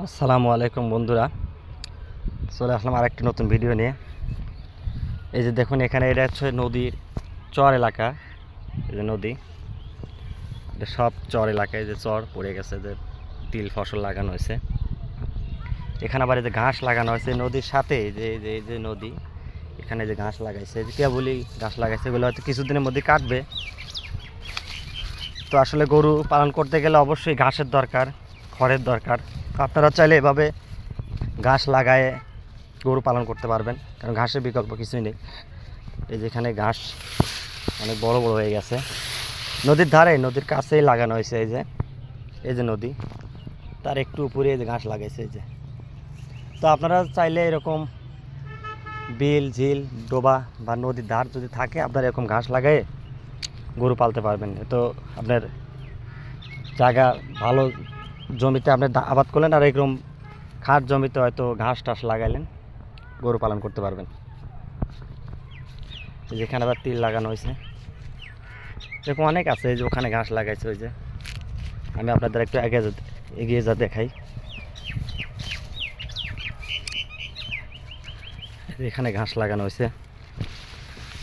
আসসালামু আলাইকুম বন্ধুরা, চলে আসলাম আরেকটি নতুন ভিডিও নিয়ে। এই যে দেখুন, এখানে এটা হচ্ছে নদীর চর এলাকা। এই যে নদী, এটা সব চর এলাকায় যে চর পড়ে গেছে, যে তিল ফসল লাগানো হয়েছে। এখানে আবার এই যে ঘাস লাগানো হয়েছে নদীর সাথে। এই যে নদী, এখানে যে ঘাস লাগাইছে, যে কেবলই ঘাস লাগাইছে, এগুলো হয়তো কিছুদিনের মধ্যে কাটবে। তো আসলে গরু পালন করতে গেলে অবশ্যই ঘাসের দরকার, খড়ের দরকার। তো আপনারা চাইলে এভাবে ঘাস লাগায় গরু পালন করতে পারবেন, কারণ ঘাসের বিকল্প কিছুই নেই। এই যেখানে ঘাস অনেক বড় বড় হয়ে গেছে, নদীর ধারে, নদীর কাছেই লাগানো হয়েছে। এই যে নদী, তার একটু উপরে এই যে ঘাস লাগাইছে। এই যে, তো আপনারা চাইলে এরকম বিল, ঝিল, ডোবা বা নদীর ধার যদি থাকে, আপনারা এরকম ঘাস লাগাই গরু পালতে পারবেন। তো আপনার জায়গা ভালো, জমিতে আপনি আবাদ করলেন, আর এরকম খাট জমিতে হয়তো ঘাস টাস লাগাইলেন, গরু পালন করতে পারবেন। যেখানে আবার তিল লাগানো হয়েছে, এরকম অনেক আছে। এই যে ওখানে ঘাস লাগাইছে, ওই যে আমি আপনাদের একটু এগিয়ে যা দেখাই। এখানে ঘাস লাগানো হয়েছে।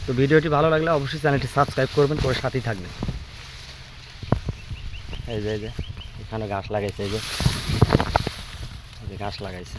তো ভিডিওটি ভালো লাগলে অবশ্যই চ্যানেলটি সাবস্ক্রাইব করবেন, করে সাথেই থাকবেন। এই যে এখানে ঘাস লাগাইছে, এই যে ঘাস লাগাইছে।